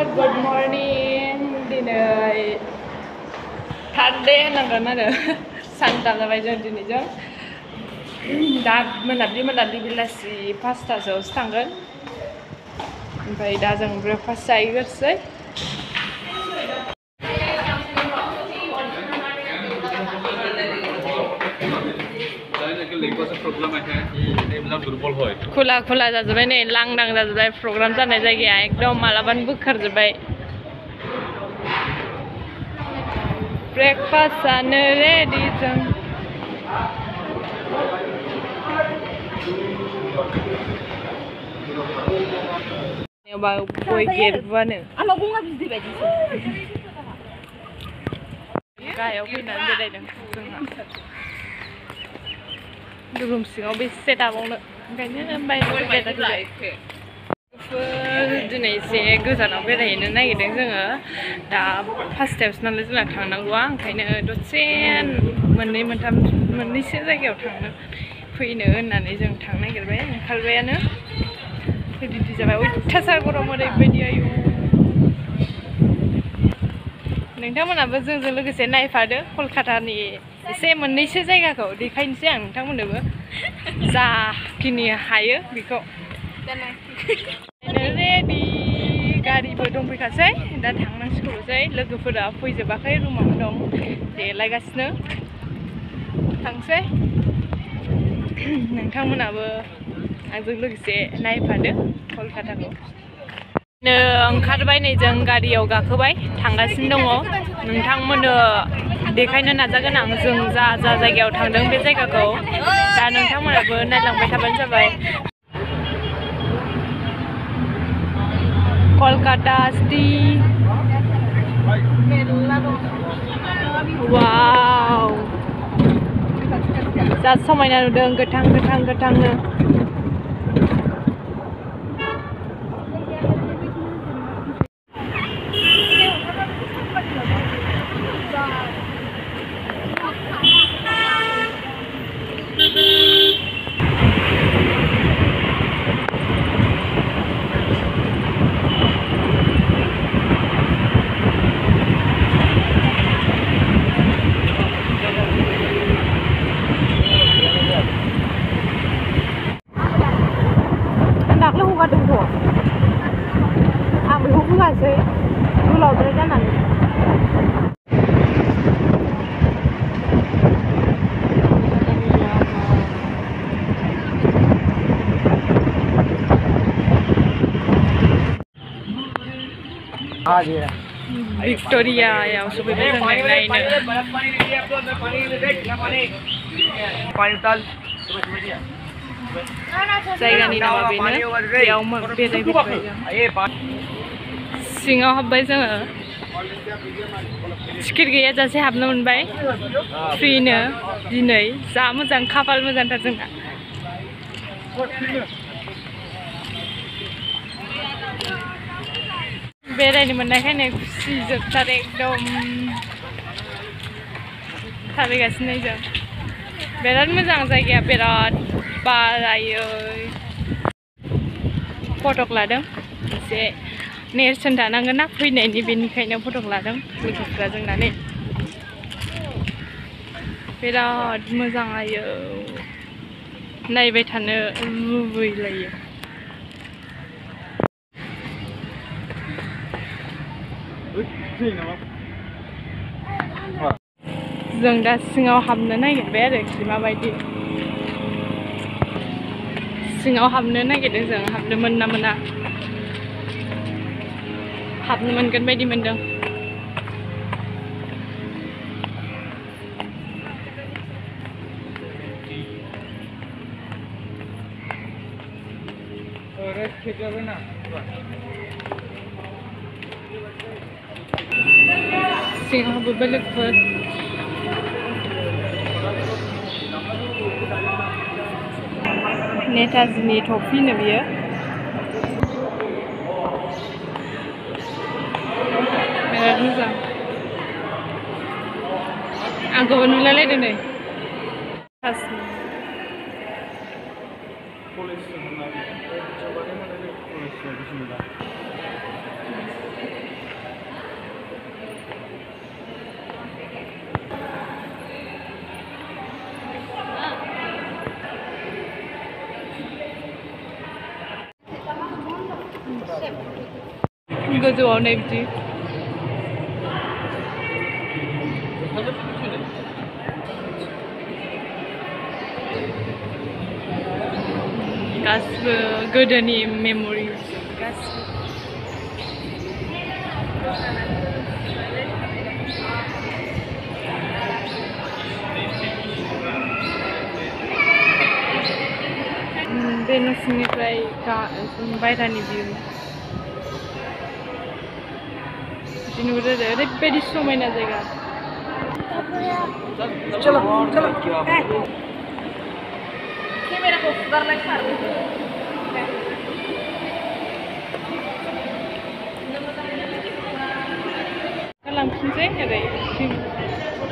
Good morning. Dinner. Thursday होनांगोन आरो सानथा जाबाय जों दिनैजों दा मोनाब्लि बेलासि 5टासोआवसो थांगोन ओमफ्राय दा जों ब्रेकफास्ट जाहैग्रोसै खुला खुला जाजोब्बाय नै लांदां जाजोब्बाय प्रग्राम जानाय जायगाया एकदम मालाबानो बोखारजोब्बाय ब्रेकफास्ट जानो रेडि जों गय गेरबुआनो गाहायाव फैनानै बेरायदों जोंहा रुम सिङाव बेसे दाबावनो ओंखायनो बायजोआव बेरायफैबाय दिनै एसे गोजानाव बेरायहैनो नागिरदों जोङो दा 5टायावसो नालाय जोंना थांनांगौआ ओंखायनो दसे मोननैसो जायगायाव थांनो फैनो होननानै जों थांनो नागिरबाय ओंखारबायानो रेडि जाबाय अयथासार गरम ओरैबायदि आयु नोंथांमोनाबो जोंजों लोगोसे नायफादो कलकातानि एसे मोननैसो जायगाखौ देखायनोसै आं नोंथांमोननोबो जाखिनि हायो बेखौ रेडि गारिबो दंफैखासै दा थांनांसिगौसै लोगोफोरा फैजोबाखै रुमावनो दं देलायगासिनो थांसै नोंथांमोनाबो आंजों लोगोसे नायफादो कलकाताखौ ओंखारबाय नै जों गारियाव गाखोबाय थांगासिनो दङ नोंथांमोननो देखायनो नाजागोन आं जों जा जायगायाव थांदों बे जायगाखौ दा नोंथांमोनाबो नायलांबाय थाबानो जाबाय कलकाता सिटी वाव जा समायना नुदों गोथांनो दाख्लै हगारदोंथ' आं बेखौ बुङासै गोलावद्राय जानानै भिक्ट'रियायाव सफैबाय जों नायनो जायगानि नामा बेनो बेयाव बेरायफैबाय जों सिङाव हाबबाय जोङो टिकेट गैयाजासे हाबनो मोनबाय फ्रिनो दिनै जा मोजां खाफाल मोजांथार जोंना बेरायनो मोननायखायनो खुसि जोबथार एकदम थाबायगासिनो जों बिराद मोजां जायगाया बिराद बारायै फटक लादों एसे नेरसोन थानांगोन ना फैनायनि बेनिखायनो फटक लादों लोगोफ्रा जोंना नै बिराद मोजां आयो नायबाय थानो लुबैलायो जों दा सिङाव हाबनो नागिरबाय आरोखि माबायदि सिङाव हाबनो नागिरदों जों हाबनो मोन ना मोना हाबनो मोनगोन बायदि मोनदों सिङाव हाबोबाय लोगोफोर नेताजिनि टफिनो बियो बिराद मोजां आंखौबो नुलायलायदों नै गोजौआव नै बिदि गासिबो गोदोनि मेम'रिज गासिबो बे न'सिंनिफ्राय बायह्रानि भिउ नुहुरो आरो ओरैबायदि समायना जायगा केमेराखौ फुगारलाय सार लांफिनसै ओरै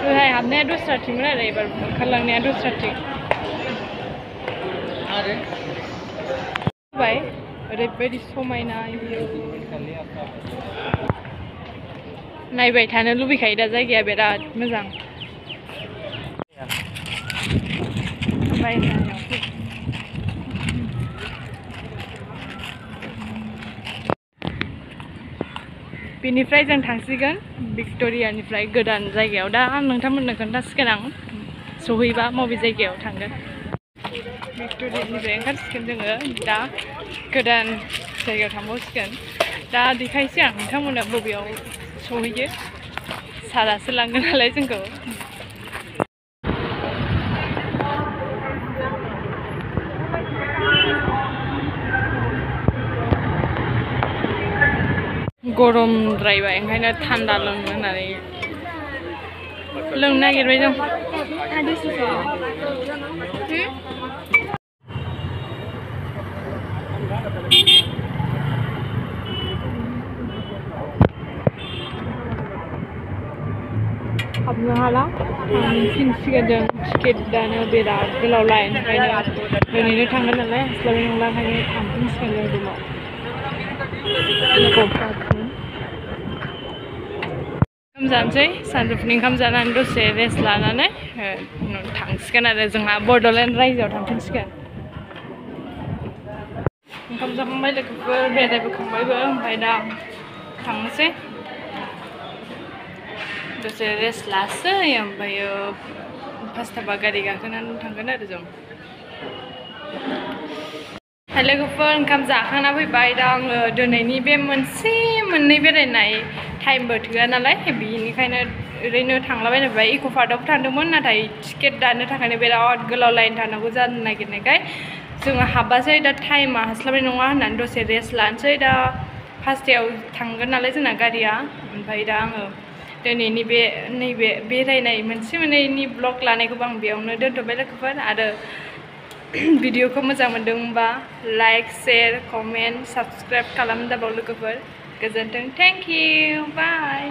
ओरैहाय हाबनाया दस्राथिंमोन आरो एबार ओंखारलांनाया दस्राथिं बाय ओरैबायदि समायना नायबाय थानो लुबैखायो दा जायगाया बिराद मोजां बेनिफ्राय जों थांसिगोन भिक्ट'रियानिफ्राय गोदान जायगायाव दा नोंथांमोननो खोन्थासिगोन आं सहैबा बबे जायगायाव थांगोन भिक्ट'रियानिफ्राय ओंखारसिगोन जोङो दा गोदान जायगायाव थांबावसिगोन दा देखायसै आं नोंथांमोननो बबेयाव सहैयो सारासो लांगोन नालाय जोंखौ गरमद्रायबाय ओंखायनो थान्दा लोंनो होननानै लोंनो नागिरबाय जों हाबनो हाला थांफिनसिगोन जों टिकेट दानो बिराद गोलाव लाइन ओंखायनो ओरैनो थांगोन नालाय हास्लाबनाय नंला ओंखायनो थांफिनसिगोन जों रुमाव ओंखाम जानोसै सानजौफुनि ओंखाम जानानै दसे रेस्ट लानानै थांसिगोन आरो जोंहा बड'लेण्ड रायजोआव थांफिनसिगोन ओंखाम जाखांबाय लोगोफोर बेरायबोखांबायबो ओमफ्राय दा थांनोसै दसे रेस्ट लासै ओमफ्रायो 5:00 गारि गाखोनानै थांगोन आरो जों लोगोफोर ओंखाम जाखांना फैबाय दा आङो दिनैनि बे मोननै बेरायनाय टाइमबो थोआ नालाय बेनिखायनो ओरैनो थांलाबायबाय इक' पार्कआवबो थांदोंमोन नाथाय टिकेट दानो थाखायनो बिराद गोलाव लाइन थानांगौ जानो नागिरनायखाय जोङो हाबबासै दा टाइमा हास्लाबनाय नङा होननानै दसे रेस्ट लानोसै दा 5:00 थांगोन नालाय जोंना गारिया ओमफ्राय दा आङो दिनैनि नैबे बेरायनाय मोननैनि ब्लग लानायखौबो आं बेयावनो दोनथ'बाय लोगोफोर आरो भिडिअखौ मोजां मोनदोंबा लाइक शेयार कमेन्ट साबस्क्राइब खालामनो दाबाव लोगोफोर गोजोन्थों थेंक इउ बाय